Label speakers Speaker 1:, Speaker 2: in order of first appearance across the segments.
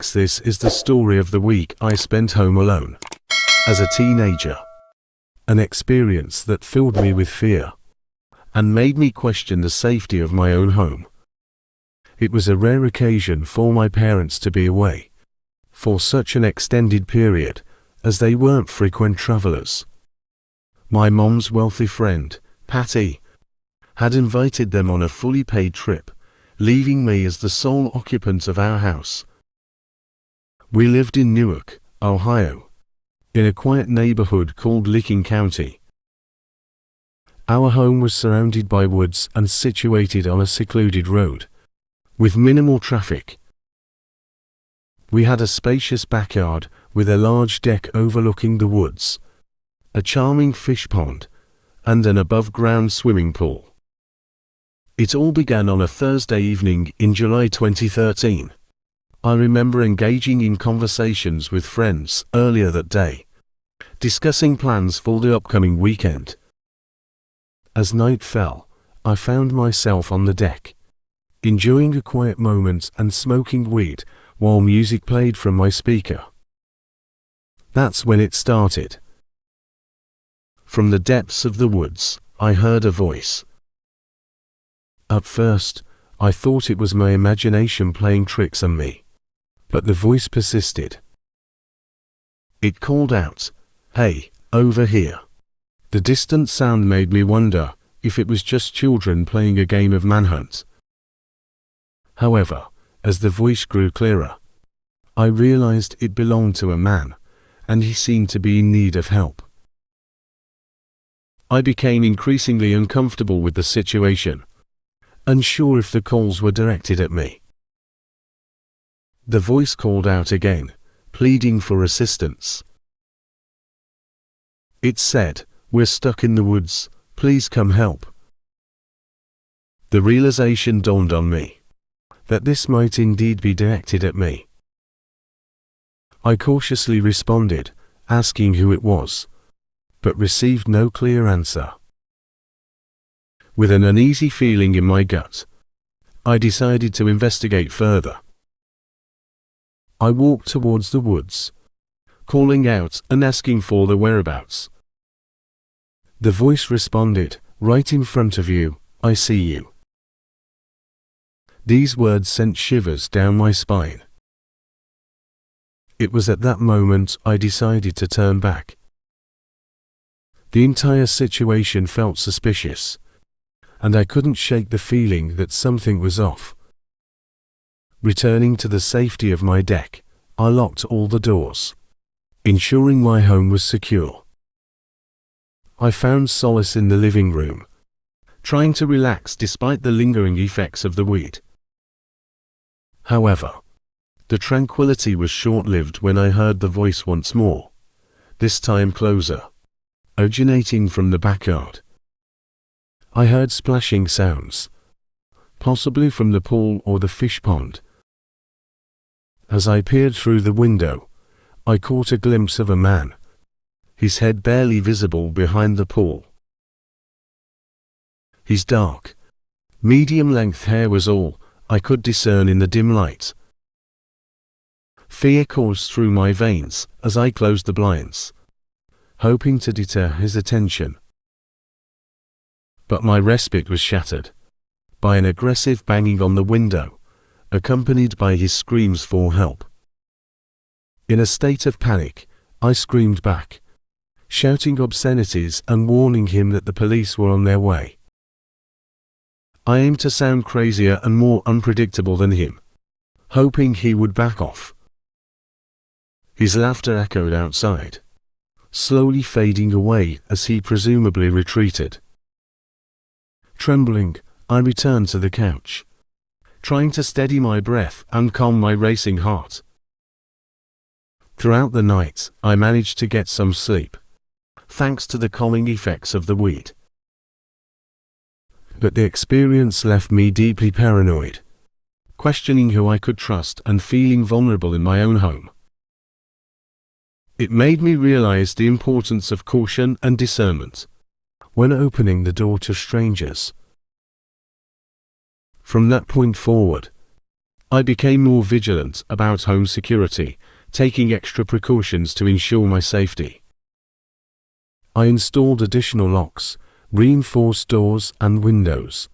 Speaker 1: This is the story of the week I spent home alone as a teenager. An experience that filled me with fear and made me question the safety of my own home. It was a rare occasion for my parents to be away for such an extended period, as they weren't frequent travelers. My mom's wealthy friend, Patty, had invited them on a fully paid trip, leaving me as the sole occupant of our house. We lived in Newark, Ohio, in a quiet neighborhood called Licking County. Our home was surrounded by woods and situated on a secluded road, with minimal traffic. We had a spacious backyard with a large deck overlooking the woods, a charming fish pond, and an above-ground swimming pool. It all began on a Thursday evening in July 2013. I remember engaging in conversations with friends earlier that day, discussing plans for the upcoming weekend. As night fell, I found myself on the deck, enjoying a quiet moment and smoking weed while music played from my speaker. That's when it started. From the depths of the woods, I heard a voice. At first, I thought it was my imagination playing tricks on me. But the voice persisted. It called out, "Hey, over here." The distant sound made me wonder if it was just children playing a game of manhunt. However, as the voice grew clearer, I realized it belonged to a man, and he seemed to be in need of help. I became increasingly uncomfortable with the situation, unsure if the calls were directed at me. The voice called out again, pleading for assistance. It said, "We're stuck in the woods, please come help." The realization dawned on me that this might indeed be directed at me. I cautiously responded, asking who it was, but received no clear answer. With an uneasy feeling in my gut, I decided to investigate further. I walked towards the woods, calling out and asking for the whereabouts. The voice responded, "Right in front of you, I see you." These words sent shivers down my spine. It was at that moment I decided to turn back. The entire situation felt suspicious, and I couldn't shake the feeling that something was off. Returning to the safety of my deck, I locked all the doors, ensuring my home was secure. I found solace in the living room, trying to relax despite the lingering effects of the weed. However, the tranquility was short-lived when I heard the voice once more, this time closer, originating from the backyard. I heard splashing sounds, possibly from the pool or the fish pond. As I peered through the window, I caught a glimpse of a man, his head barely visible behind the pool. His dark, medium-length hair was all I could discern in the dim light. Fear coursed through my veins as I closed the blinds, hoping to deter his attention. But my respite was shattered by an aggressive banging on the window, accompanied by his screams for help. In a state of panic, I screamed back, shouting obscenities and warning him that the police were on their way. I aimed to sound crazier and more unpredictable than him, hoping he would back off. His laughter echoed outside, slowly fading away as he presumably retreated. Trembling, I returned to the couch, trying to steady my breath and calm my racing heart. Throughout the night, I managed to get some sleep, thanks to the calming effects of the weed. But the experience left me deeply paranoid, questioning who I could trust and feeling vulnerable in my own home. It made me realize the importance of caution and discernment when opening the door to strangers. From that point forward, I became more vigilant about home security, taking extra precautions to ensure my safety. I installed additional locks, reinforced doors and windows,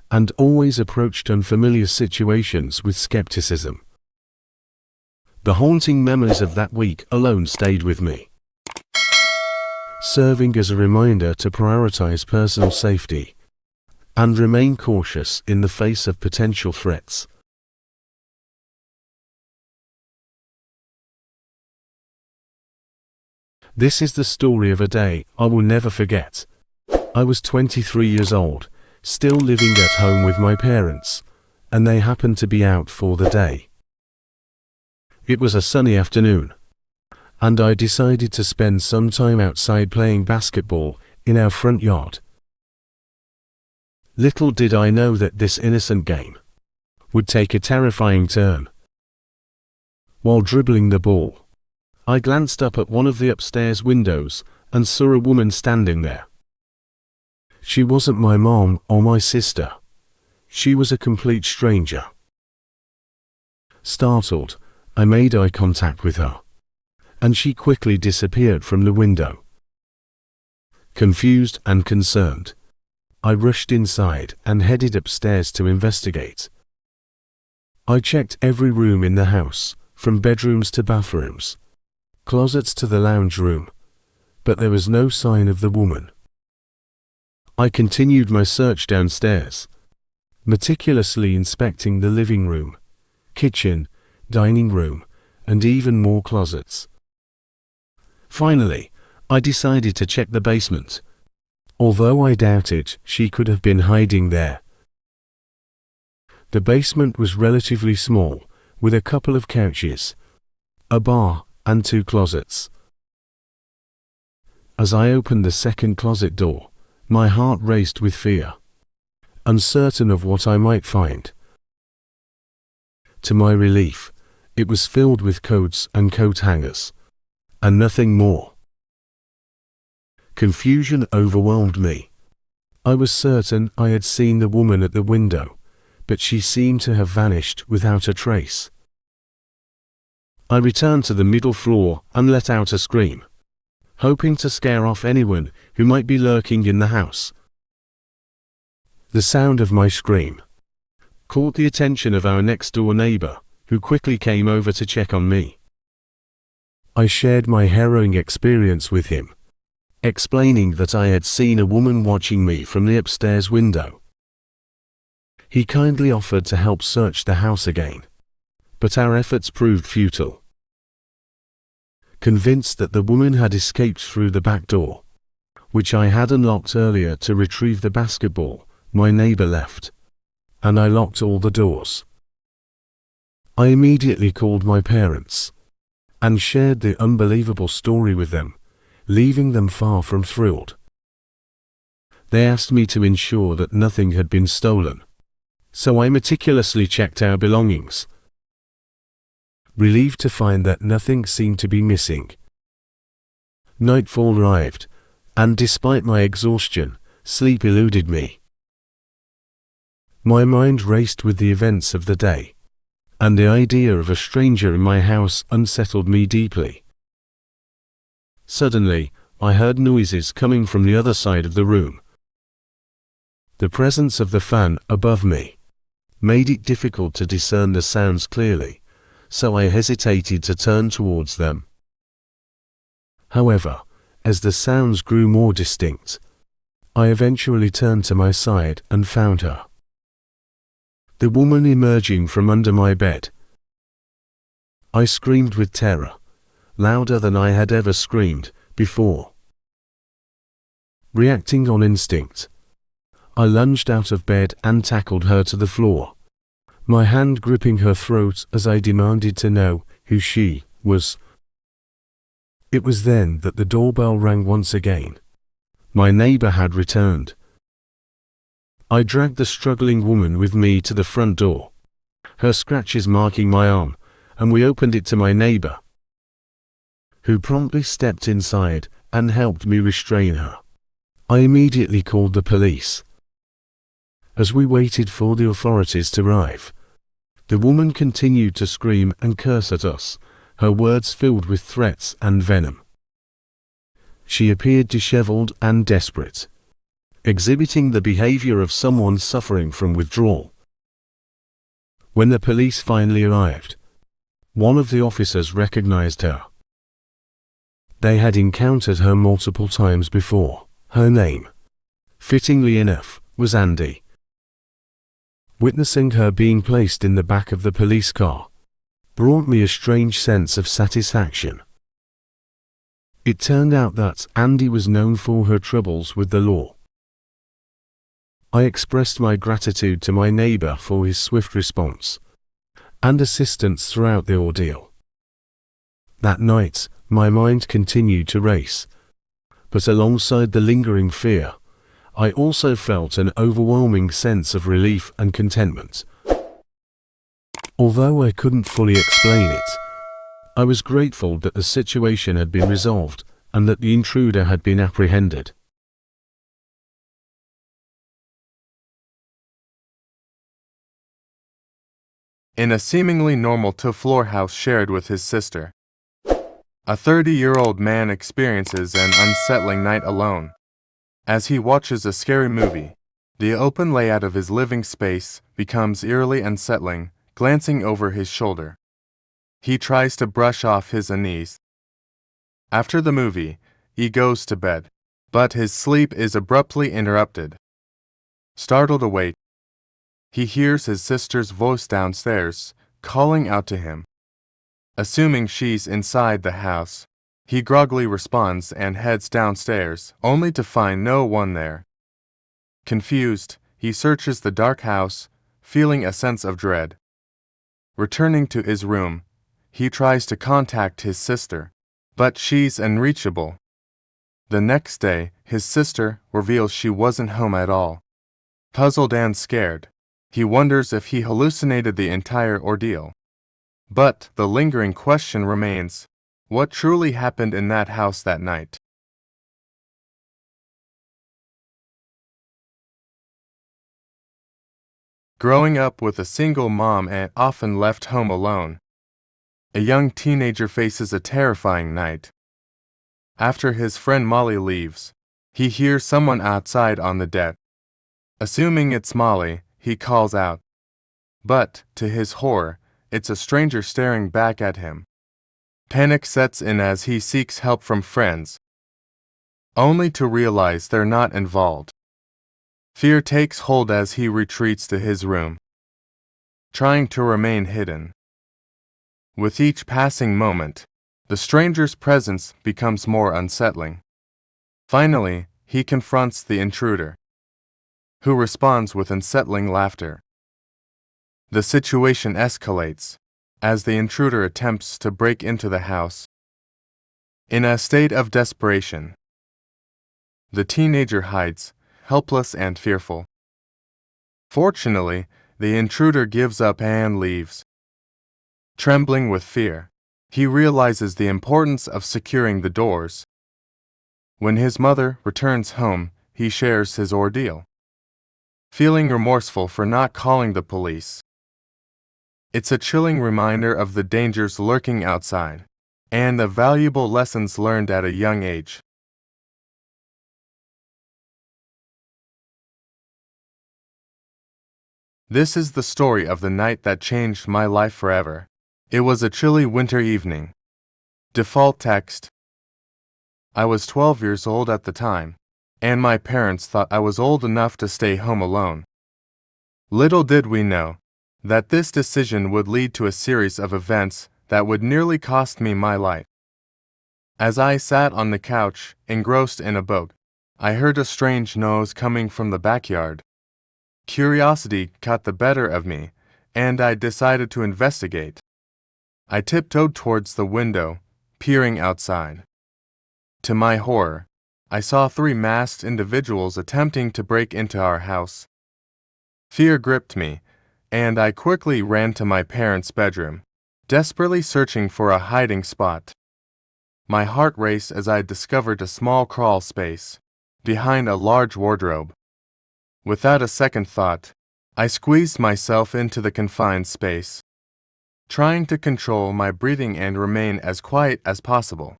Speaker 1: and always approached unfamiliar situations with skepticism. The haunting memories of that week alone stayed with me, serving as a reminder to prioritize personal safety and remain cautious in the face of potential threats. This is the story of a day I will never forget. I was 23 years old, still living at home with my parents, and they happened to be out for the day. It was a sunny afternoon, and I decided to spend some time outside playing basketball in our front yard. Little did I know that this innocent game would take a terrifying turn. While dribbling the ball, I glanced up at one of the upstairs windows and saw a woman standing there. She wasn't my mom or my sister. She was a complete stranger. Startled, I made eye contact with her, and she quickly disappeared from the window. Confused and concerned, I rushed inside and headed upstairs to investigate. I checked every room in the house, from bedrooms to bathrooms, closets to the lounge room, but there was no sign of the woman. I continued my search downstairs, meticulously inspecting the living room, kitchen, dining room, and even more closets. Finally, I decided to check the basement, although I doubted she could have been hiding there. The basement was relatively small, with a couple of couches, a bar, and 2 closets. As I opened the second closet door, my heart raced with fear, uncertain of what I might find. To my relief, it was filled with coats and coat hangers, and nothing more. Confusion overwhelmed me. I was certain I had seen the woman at the window, but she seemed to have vanished without a trace. I returned to the middle floor and let out a scream, hoping to scare off anyone who might be lurking in the house. The sound of my scream caught the attention of our next-door neighbor, who quickly came over to check on me. I shared my harrowing experience with him, explaining that I had seen a woman watching me from the upstairs window. He kindly offered to help search the house again, but our efforts proved futile. Convinced that the woman had escaped through the back door, which I had unlocked earlier to retrieve the basketball, my neighbor left, and I locked all the doors. I immediately called my parents and shared the unbelievable story with them, leaving them far from thrilled. They asked me to ensure that nothing had been stolen, so I meticulously checked our belongings, relieved to find that nothing seemed to be missing. Nightfall arrived, and despite my exhaustion, sleep eluded me. My mind raced with the events of the day, and the idea of a stranger in my house unsettled me deeply. Suddenly, I heard noises coming from the other side of the room. The presence of the fan above me made it difficult to discern the sounds clearly, so I hesitated to turn towards them. However, as the sounds grew more distinct, I eventually turned to my side and found her. The woman emerging from under my bed. I screamed with terror, louder than I had ever screamed before. Reacting on instinct, I lunged out of bed and tackled her to the floor, my hand gripping her throat as I demanded to know who she was. It was then that the doorbell rang once again. My neighbor had returned. I dragged the struggling woman with me to the front door, her scratches marking my arm, and we opened it to my neighbor, who promptly stepped inside and helped me restrain her. I immediately called the police. As we waited for the authorities to arrive, The woman continued to scream and curse at us, her words filled with threats and venom. She appeared disheveled and desperate, exhibiting the behavior of someone suffering from withdrawal. When the police finally arrived, one of the officers recognized her. They had encountered her multiple times before. Her name, fittingly enough, was Andy. Witnessing her being placed in the back of the police car brought me a strange sense of satisfaction. It turned out that Andy was known for her troubles with the law. I expressed my gratitude to my neighbor for his swift response and assistance throughout the ordeal. That night, my mind continued to race, but alongside the lingering fear, I also felt an overwhelming sense of relief and contentment. Although I couldn't fully explain it, I was grateful that the situation had been resolved and that the intruder had been apprehended.
Speaker 2: In a seemingly normal two-floor house shared with his sister, a 30-year-old man experiences an unsettling night alone. As he watches a scary movie, the open layout of his living space becomes eerily unsettling, glancing over his shoulder. He tries to brush off his unease. After the movie, he goes to bed, but his sleep is abruptly interrupted. Startled awake, he hears his sister's voice downstairs, calling out to him. Assuming she's inside the house, he groggily responds and heads downstairs, only to find no one there. Confused, he searches the dark house, feeling a sense of dread. Returning to his room, he tries to contact his sister, but she's unreachable. The next day, his sister reveals she wasn't home at all. Puzzled and scared, he wonders if he hallucinated the entire ordeal. But the lingering question remains, what truly happened in that house that night? Growing up with a single mom and often left home alone, a young teenager faces a terrifying night. After his friend Molly leaves, he hears someone outside on the deck. Assuming it's Molly, he calls out. But, to his horror, it's a stranger staring back at him. Panic sets in as he seeks help from friends, only to realize they're not involved. Fear takes hold as he retreats to his room, trying to remain hidden. With each passing moment, the stranger's presence becomes more unsettling. Finally, he confronts the intruder, who responds with unsettling laughter. The situation escalates as the intruder attempts to break into the house. In a state of desperation, the teenager hides, helpless and fearful. Fortunately, the intruder gives up and leaves. Trembling with fear, he realizes the importance of securing the doors. When his mother returns home, he shares his ordeal, feeling remorseful for not calling the police. It's a chilling reminder of the dangers lurking outside, and the valuable lessons learned at a young age. This is the story of the night that changed my life forever. It was a chilly winter evening. Default text. I was 12 years old at the time, and my parents thought I was old enough to stay home alone. Little did we know that this decision would lead to a series of events that would nearly cost me my life. As I sat on the couch, engrossed in a book, I heard a strange noise coming from the backyard. Curiosity got the better of me, and I decided to investigate. I tiptoed towards the window, peering outside. To my horror, I saw 3 masked individuals attempting to break into our house. Fear gripped me, and I quickly ran to my parents' bedroom, desperately searching for a hiding spot. My heart raced as I discovered a small crawl space behind a large wardrobe. Without a second thought, I squeezed myself into the confined space, trying to control my breathing and remain as quiet as possible.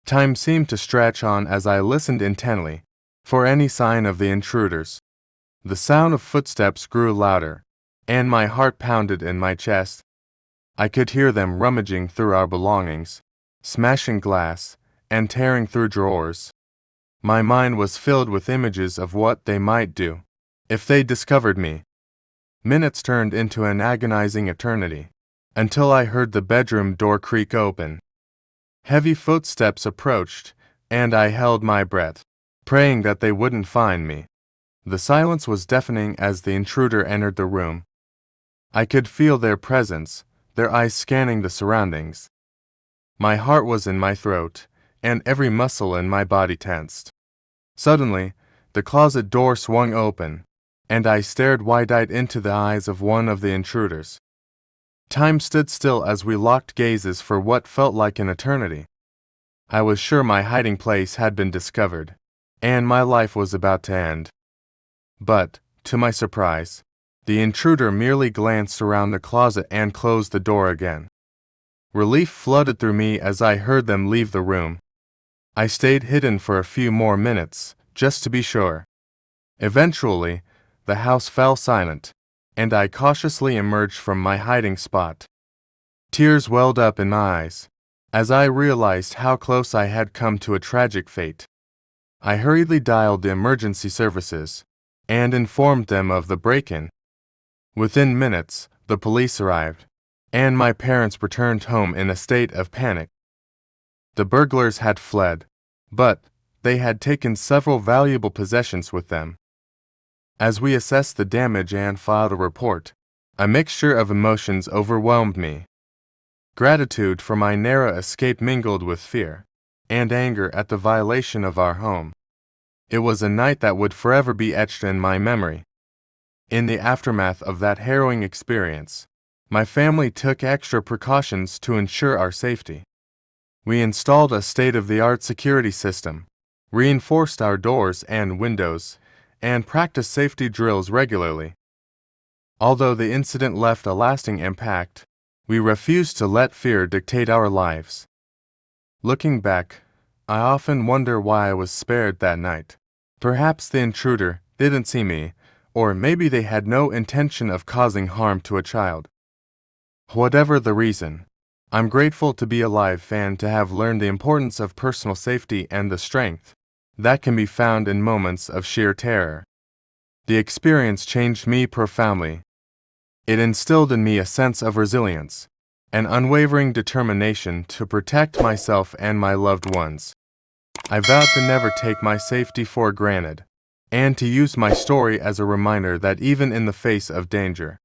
Speaker 2: Time seemed to stretch on as I listened intently for any sign of the intruders. The sound of footsteps grew louder, and my heart pounded in my chest. I could hear them rummaging through our belongings, smashing glass, and tearing through drawers. My mind was filled with images of what they might do if they discovered me. Minutes turned into an agonizing eternity, until I heard the bedroom door creak open. Heavy footsteps approached, and I held my breath, praying that they wouldn't find me. The silence was deafening as the intruder entered the room. I could feel their presence, their eyes scanning the surroundings. My heart was in my throat, and every muscle in my body tensed. Suddenly, the closet door swung open, and I stared wide-eyed into the eyes of one of the intruders. Time stood still as we locked gazes for what felt like an eternity. I was sure my hiding place had been discovered, and my life was about to end. But, to my surprise, the intruder merely glanced around the closet and closed the door again. Relief flooded through me as I heard them leave the room. I stayed hidden for a few more minutes, just to be sure. Eventually, the house fell silent, and I cautiously emerged from my hiding spot. Tears welled up in my eyes as I realized how close I had come to a tragic fate. I hurriedly dialed the emergency services and informed them of the break-in. Within minutes, the police arrived, and my parents returned home in a state of panic. The burglars had fled, but they had taken several valuable possessions with them. As we assessed the damage and filed a report, a mixture of emotions overwhelmed me. Gratitude for my narrow escape mingled with fear and anger at the violation of our home. It was a night that would forever be etched in my memory. In the aftermath of that harrowing experience, my family took extra precautions to ensure our safety. We installed a state-of-the-art security system, reinforced our doors and windows, and practiced safety drills regularly. Although the incident left a lasting impact, we refused to let fear dictate our lives. Looking back, I often wonder why I was spared that night. Perhaps the intruder didn't see me, or maybe they had no intention of causing harm to a child. Whatever the reason, I'm grateful to be alive and to have learned the importance of personal safety and the strength that can be found in moments of sheer terror. The experience changed me profoundly. It instilled in me a sense of resilience, an unwavering determination to protect myself and my loved ones. I vowed to never take my safety for granted, and to use my story as a reminder that even in the face of danger,